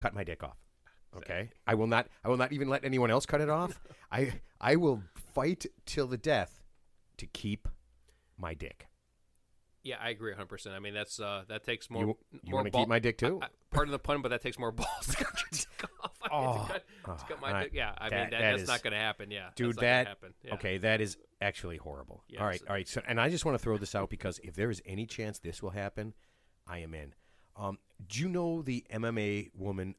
cut my dick off. Okay, I will not even let anyone else cut it off. I will fight till the death to keep my dick. Yeah, I agree 100%. I mean, that takes more. You want to keep my dick too? Pardon the pun, but that takes more balls to cut your dick off. To cut my dick. Yeah, I mean that's not going to happen. Yeah, dude, happen. Yeah. Okay, that is actually horrible. Yeah, all right. So, and I just want to throw this out because if there is any chance this will happen, I am in. Do you know the MMA woman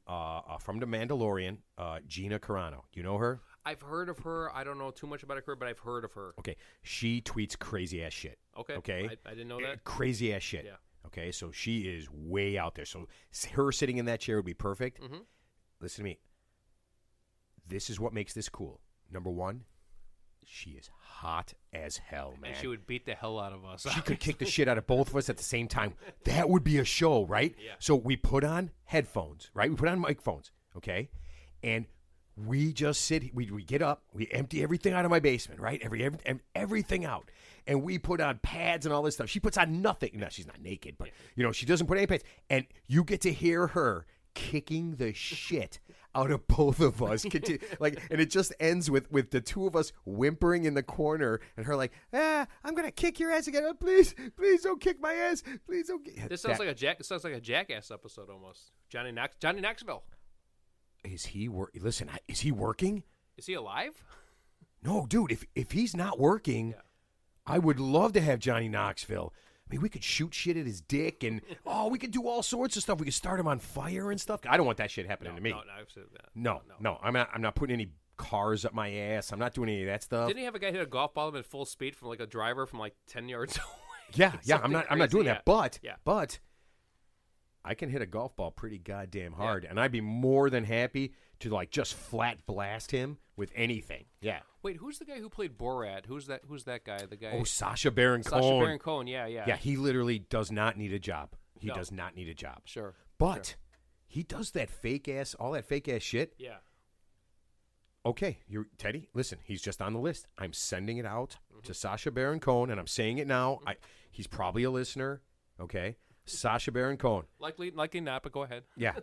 from The Mandalorian, Gina Carano? Do you know her? I've heard of her. I don't know too much about her, but I've heard of her. Okay. She tweets crazy ass shit. Okay. I didn't know that. Crazy ass shit. Yeah. Okay. So she is way out there. So her sitting in that chair would be perfect. Mm-hmm. Listen to me. This is what makes this cool. Number one, she is hot as hell, man. And she would beat the hell out of us. She could kick the shit out of both of us at the same time. That would be a show, right? Yeah. So we put on headphones, right? We put on microphones, okay? And we just sit, we get up, we empty everything out of my basement, right? Everything out. And we put on pads and all this stuff. She puts on nothing. No, she's not naked, but, she doesn't put any pads. And you get to hear her kicking the shit out of both of us. And it just ends with the two of us whimpering in the corner and her like, I'm going to kick your ass again. Oh, please don't kick my ass. Please don't. This sounds like a Jackass episode almost. Johnny Knoxville. Is he Listen, is he working? Is he alive? No, dude, if he's not working, I would love to have Johnny Knoxville. I mean, we could shoot shit at his dick, and we could do all sorts of stuff. We could start him on fire and stuff. I don't want that shit happening to me. No, I'm not putting any cars up my ass. I'm not doing any of that stuff. Didn't he have a guy hit a golf ball at full speed from like a driver from like 10 yards away? Yeah. I'm not doing that. But I can hit a golf ball pretty goddamn hard, and I'd be more than happy to like just flat blast him with anything. Yeah. Wait, who's the guy who played Borat? Who's that guy? The guy. Oh, Sacha Baron Cohen. Sacha Baron Cohen. Yeah. Yeah, he literally does not need a job. He does not need a job. Sure. But he does that all that fake ass shit. Yeah. Okay, Teddy, listen, he's just on the list. I'm sending it out to Sacha Baron Cohen, and I'm saying it now. He's probably a listener, okay? Sacha Baron Cohen. Likely not, but go ahead. Yeah.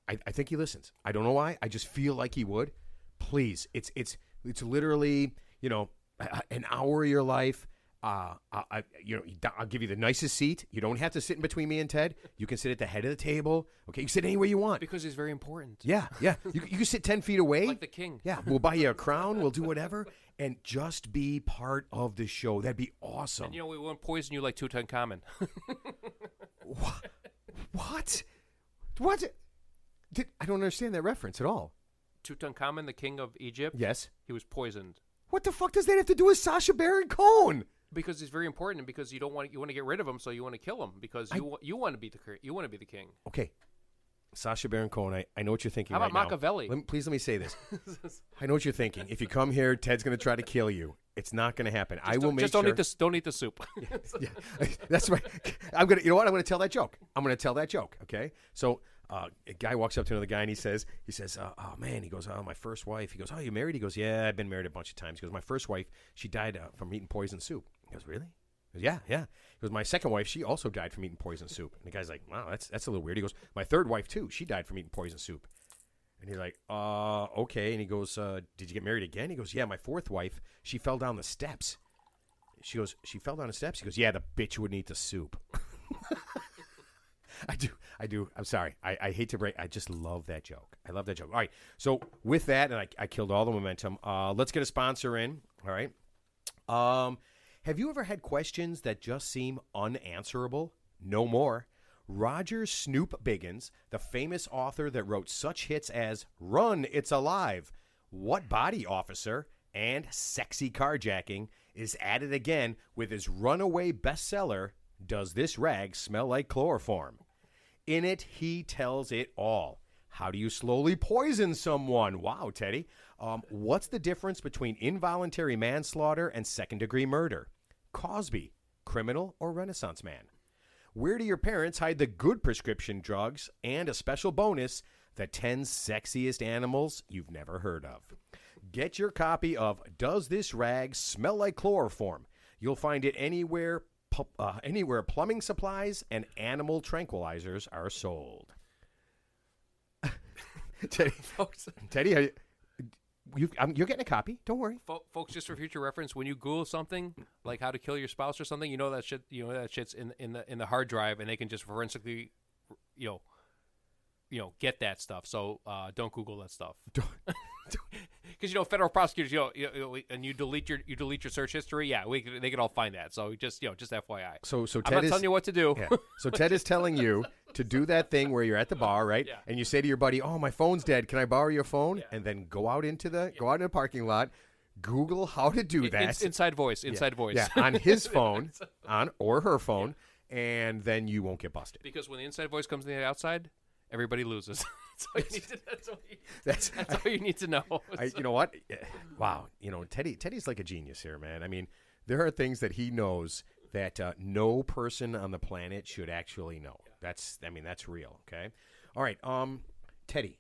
I think he listens. I don't know why. I just feel like he would. Please, it's literally, an hour of your life. I'll give you the nicest seat. You don't have to sit in between me and Ted. You can sit at the head of the table. Okay, you can sit anywhere you want. Because he's very important. Yeah. You can sit 10 feet away. Like the king. Yeah, we'll buy you a crown. We'll do whatever. And just be part of the show. That'd be awesome. And we won't poison you like Tutankhamun. What? I don't understand that reference at all. Tutankhamun, the king of Egypt? Yes. He was poisoned. What the fuck does that have to do with Sacha Baron Cohen? Because he's very important, and because you want to get rid of him, so you want to kill him because you want to be the king. Okay, Sacha Baron Cohen, I know what you're thinking. How about right Machiavelli? Please let me say this. I know what you're thinking. If you come here, Ted's going to try to kill you. It's not going to happen. Don't eat the soup. Yeah, that's right. I'm gonna. You know what? I'm going to tell that joke. Okay. So a guy walks up to another guy and he says, oh man, he goes, oh, my first wife. He goes, oh, you married? He goes, yeah, I've been married a bunch of times. He goes, my first wife, she died from eating poison soup. He goes, really? He goes, yeah. He goes, my second wife, she also died from eating poison soup. And the guy's like, wow, that's a little weird. He goes, my third wife too, she died from eating poison soup. And he's like, okay. And he goes, did you get married again? He goes, yeah, my fourth wife, she fell down the steps. She goes, she fell down the steps? He goes, yeah, the bitch wouldn't eat the soup. I do. I'm sorry. I hate to break. I just love that joke. I love that joke. All right. So with that, and I killed all the momentum, let's get a sponsor in. All right. Have you ever had questions that just seem unanswerable? No more. Roger Snoop Biggins, the famous author that wrote such hits as Run, It's Alive, What Body Officer, and Sexy Carjacking, is at it again with his runaway bestseller, Does This Rag Smell Like Chloroform? In it, he tells it all. How do you slowly poison someone? Wow, Teddy. What's the difference between involuntary manslaughter and second-degree murder? Cosby, criminal or Renaissance man? Where do your parents hide the good prescription drugs? And a special bonus, the 10 sexiest animals you've never heard of. Get your copy of Does This Rag Smell Like Chloroform? You'll find it anywhere plumbing supplies and animal tranquilizers are sold. Teddy, you're getting a copy. Don't worry, folks. Just for future reference, when you Google something like how to kill your spouse or something, that shit's in the hard drive, and they can just forensically, get that stuff. So don't Google that stuff. Because federal prosecutors, and you delete your search history. Yeah, they can all find that. So just FYI. So Ted I'm not telling you what to do. Yeah. So Ted is telling you to do that thing where you're at the bar, right? Yeah. And you say to your buddy, "Oh, my phone's dead. Can I borrow your phone?" Yeah. And then go out in the parking lot, Google how to do that. Inside voice. Yeah, on his phone, or her phone, and then you won't get busted. Because when the inside voice comes in the outside, everybody loses. That's all you need to know. You know what? Wow. Teddy's like a genius here, man. I mean, there are things that he knows that no person on the planet should actually know. That's real. Okay. All right. Teddy,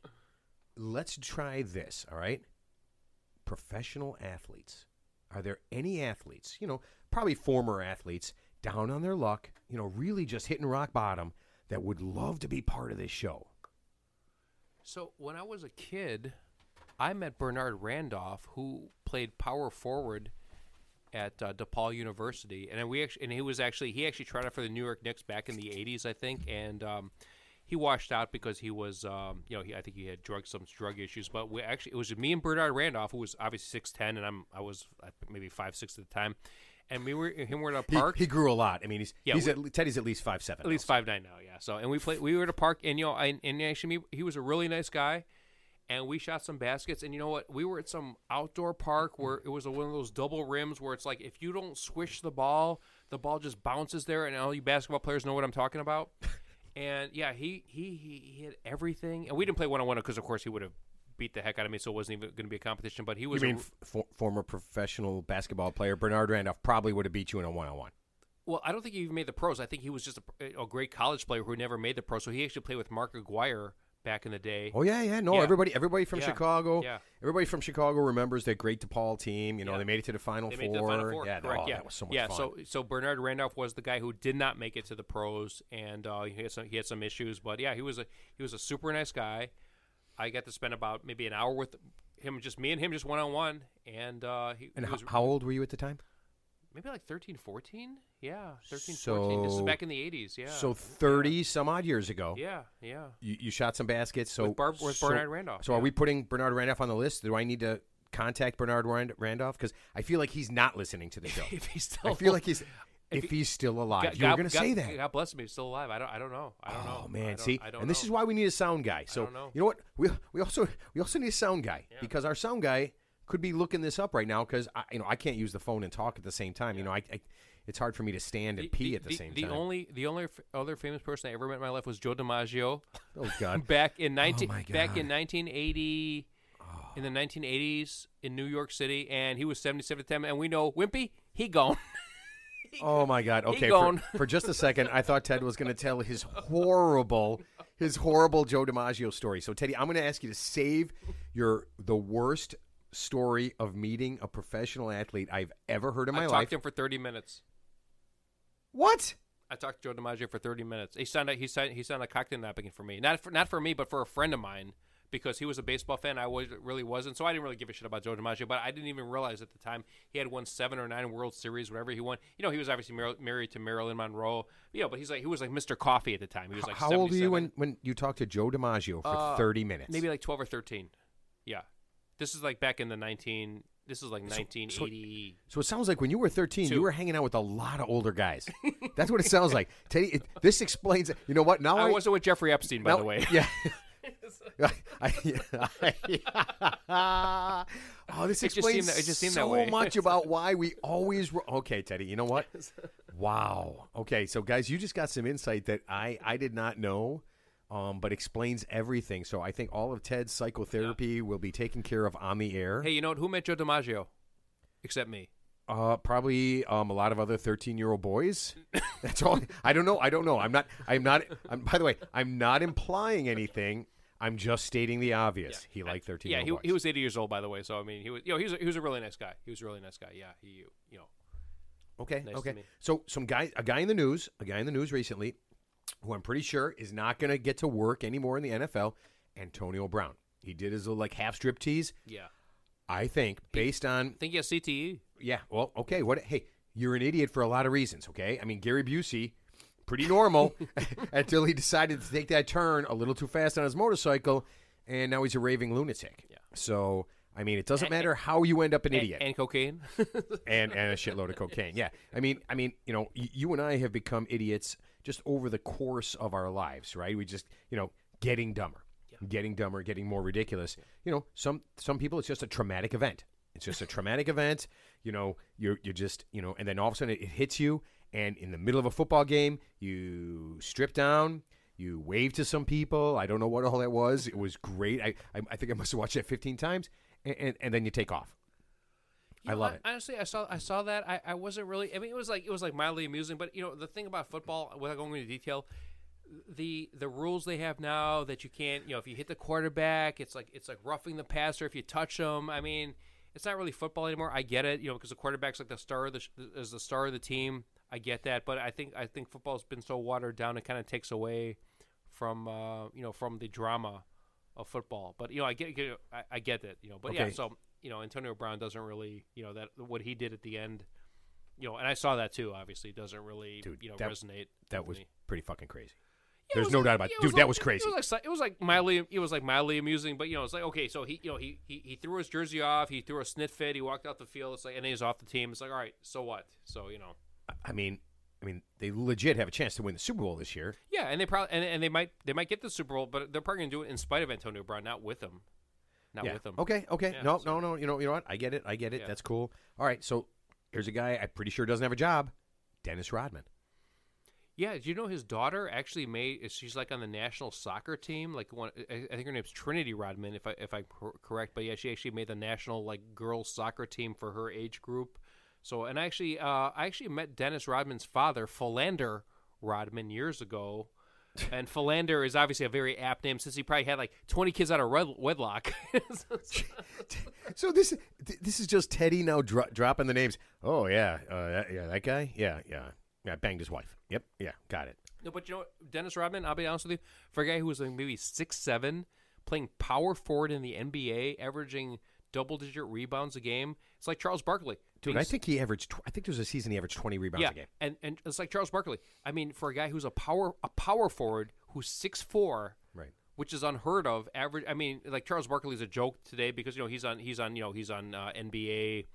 let's try this. All right. Professional athletes. Are there any athletes? Probably former athletes down on their luck. Really just hitting rock bottom that would love to be part of this show. So when I was a kid, I met Bernard Randolph, who played power forward at DePaul University, and he actually tried out for the New York Knicks back in the '80s, I think, and he washed out because he was, I think he had some drug issues. But it was me and Bernard Randolph, who was obviously 6'10", and I was maybe 5'6" at the time. And we were at a park. He grew a lot. I mean, Teddy's at least 5'7". At least 5'9" now, yeah. So, and we were at a park, and actually he was a really nice guy, and we shot some baskets. And you know what? We were at some outdoor park where it was one of those double rims where it's like if you don't swish the ball just bounces there, and all you basketball players know what I'm talking about. And yeah, he hit everything, and we didn't play one-on-one because of course he would have beat the heck out of me, so it wasn't even going to be a competition. But he was. You mean former professional basketball player Bernard Randolph probably would have beat you in a one-on-one? Well, I don't think he even made the pros. I think he was just a great college player who never made the pros. So he actually played with Mark Aguirre back in the day. Oh yeah. No, everybody from Chicago. Yeah. Everybody from Chicago remembers that great DePaul team. They made it to the Final Four. Yeah, correct. Yeah, that was so much fun. So Bernard Randolph was the guy who did not make it to the pros, and he had some issues. But yeah, he was a super nice guy. I got to spend about maybe an hour with him, just me and him, just one-on-one. And how old were you at the time? Maybe like 13, 14. Yeah, 13, 14. This is back in the 80s, yeah. So 30-some-odd years ago. Yeah. You shot some baskets. So with Bernard Randolph. So are we putting Bernard Randolph on the list? Do I need to contact Bernard Randolph? Because I feel like he's not listening to the show. If he's still alive. You were going to say that. God bless him, he's still alive. I don't know. Oh, man. This is why we need a sound guy. So, you know what? We also need a sound guy because our sound guy could be looking this up right now because, I can't use the phone and talk at the same time. Yeah. It's hard for me to stand and pee at the same time. The only other famous person I ever met in my life was Joe Dimaggio. Oh, God. back in 1980, in the 1980s in New York City, and he was 77 at the time. And we know Wimpy, he gone. Oh, my God. Okay, for just a second, I thought Ted was going to tell his horrible Joe Dimaggio story. So, Teddy, I'm going to ask you to save the worst story of meeting a professional athlete I've ever heard in my life. I talked to him for 30 minutes. What? I talked to Joe Dimaggio for 30 minutes. He signed a cocktail napkin for me. Not for me, but for a friend of mine. Because he was a baseball fan, I really wasn't. So I didn't really give a shit about Joe Dimaggio, but I didn't even realize at the time he had won 7 or 9 World Series, whatever he won. He was obviously married to Marilyn Monroe. But he was like Mr. Coffee at the time. He was like how old were you when you talked to Joe Dimaggio for 30 minutes? Maybe like 12 or 13. Yeah. This is like back in the 1980. So it sounds like when you were 13, you were hanging out with a lot of older guys. That's what it sounds like. Teddy, this explains it. You know what? Now I wasn't with Jeffrey Epstein, by the way. Yeah. This explains it just seemed so that way. much about why we always were. Okay, Teddy, you know what? Wow. Okay, so guys, you just got some insight that I did not know, but explains everything. So I think all of Ted's psychotherapy will be taken care of on the air. Hey, you know what? Who met Joe Dimaggio? Except me. Probably a lot of other 13-year-old boys. That's all. I don't know. I'm not. By the way, I'm not implying anything. I'm just stating the obvious. Yeah. He liked 13-year-old boys. He was 80 years old, by the way. So I mean, he was a really nice guy. He was a really nice guy. Yeah. Okay. Nice okay. So a guy in the news recently, who I'm pretty sure is not going to get to work anymore in the NFL, Antonio Brown. He did his little like half strip tease. Yeah. I think based on I think he has CTE. yeah. Well, okay. Hey, you're an idiot for a lot of reasons. Okay. I mean, Gary Busey, pretty normal until he decided to take that turn a little too fast on his motorcycle, and now he's a raving lunatic. Yeah. So. I mean, it doesn't matter how you end up an idiot. And cocaine. and a shitload of cocaine. Yeah. I mean, you know, you and I have become idiots just over the course of our lives, right? We just, you know, getting dumber, getting more ridiculous. Yeah. You know, some people, it's just a traumatic event. It's just a traumatic event. You know, you're just, you know, and then all of a sudden it hits you, and in the middle of a football game, you strip down. You wave to some people. I don't know what all that was. It was great. I think I must have watched that 15 times. And then you take off. I love it. Honestly, I saw that. I wasn't really. I mean, it was like mildly amusing. But you know, the thing about football, without going into detail, the rules they have now that you can't. You know, if you hit the quarterback, it's like roughing the passer. If you touch them, I mean, it's not really football anymore. I get it. You know, because the quarterback's like the star of the team. I get that. But I think football's been so watered down, it kind of takes away from from the drama of football. But I get that, but okay. Yeah, so Antonio Brown doesn't really, that what he did at the end, and I saw that too, obviously doesn't really resonate. That was pretty fucking crazy. Yeah, there's no doubt about it. Dude, that was crazy. It was like mildly amusing, but it's like, okay, so he threw his jersey off, he threw a snit fit, he walked out the field, it's like, and he's off the team. It's like, all right, so what? So I mean, they legit have a chance to win the Super Bowl this year. Yeah, and they probably and they might get the Super Bowl, but they're probably going to do it in spite of Antonio Brown, not with him. With him. Okay. Yeah, no. You know what? I get it. Yeah. That's cool. All right. So here's a guy I'm pretty sure doesn't have a job, Dennis Rodman. Yeah. Do you know his daughter actually she's like on the national soccer team? Like I think her name's Trinity Rodman, if I'm correct. But yeah, she actually made the national like girls soccer team for her age group. So, and I actually met Dennis Rodman's father, Philander Rodman, years ago. And Philander is obviously a very apt name since he probably had like 20 kids out of wedlock. So this is just Teddy now dropping the names. Oh, yeah. That guy? Yeah. Banged his wife. Yep. Yeah. Got it. No, but Dennis Rodman, I'll be honest with you, for a guy who was like maybe 6'7", playing power forward in the NBA, averaging double-digit rebounds a game, it's like Charles Barkley. Dude, I think he averaged. I think there was a season he averaged 20 rebounds a game. And it's like Charles Barkley. I mean, for a guy who's a power forward who's 6'4", right, which is unheard of. Average. I mean, like Charles Barkley's a joke today because he's on NBA,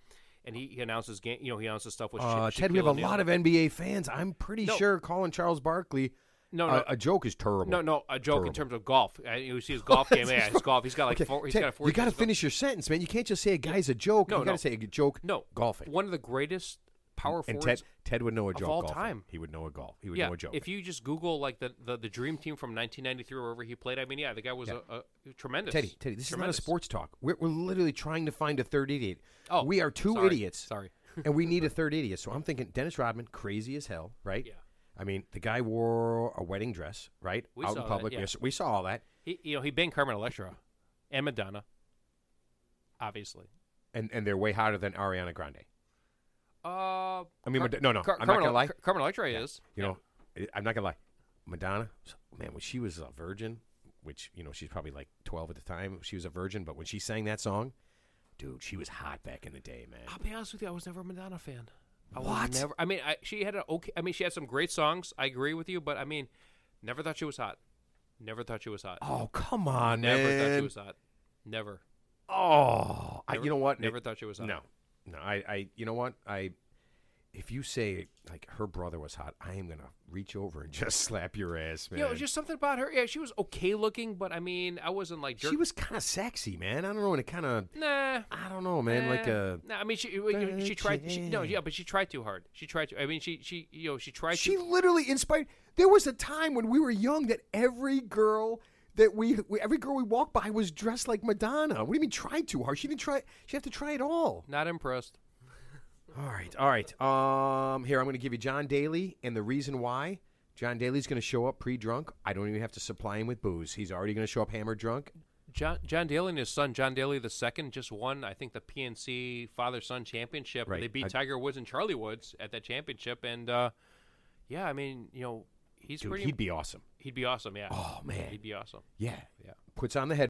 and he announces game. He announces stuff with. Ted, we have a lot of NBA fans. I'm pretty sure calling Charles Barkley. No, a joke is terrible. No, a joke terrible. In terms of golf. You see his golf game. Yeah, his golf. He's got like four. He's got a 4. You got to finish your sentence, man. You can't just say a guy's a joke. You got to say a joke. No, golfing. One of the greatest power forwards. And Ted would know a joke of all golfing. time. He would know a golf. He would know a joke. If you just Google like the Dream Team from 1993 or wherever he played, I mean, the guy was a tremendous. Teddy, this is not a sports talk. We're literally trying to find a third idiot. Oh, we are two idiots. Sorry. And we need a third idiot. So I'm thinking Dennis Rodman, crazy as hell, right? Yeah. I mean, the guy wore a wedding dress, right? Out in public. That, yeah. We saw all that. He banged Carmen Electra and Madonna, obviously. And they're way hotter than Ariana Grande. No. I'm not gonna lie. Carmen Electra is. I'm not gonna lie. Madonna, man, when she was a virgin, which she's probably like 12 at the time, she was a virgin. But when she sang that song, dude, she was hot back in the day, man. I'll be honest with you, I was never a Madonna fan. What? She had she had some great songs. I agree with you, but I mean, never thought she was hot. Oh, come on, never man. Thought she was hot. Never. Oh, you know what? Never thought she was hot. No. You know what? If you say like her brother was hot, I am gonna reach over and just slap your ass, man. Just something about her. Yeah, she was okay looking, but I mean, I wasn't like. She was kind of sexy, man. I don't know, and it kind of. Nah. I don't know, man. Like a. Nah, I mean, she tried. But she tried too hard. She tried to. I mean, she tried. She literally inspired. There was a time when we were young that every girl that every girl we walked by was dressed like Madonna. What do you mean tried too hard? She didn't try. She had to try it all. Not impressed. All right. Here, I'm going to give you John Daly and the reason why. John Daly's going to show up pre-drunk. I don't even have to supply him with booze. He's already going to show up hammered drunk. John Daly and his son, John Daly II, just won, I think, the PNC Father-Son Championship. Right. They beat Tiger Woods and Charlie Woods at that championship. And, I mean, he's Dude, pretty... he'd be awesome. He'd be awesome, yeah. Oh, man. He'd be awesome. Yeah. Puts on the head.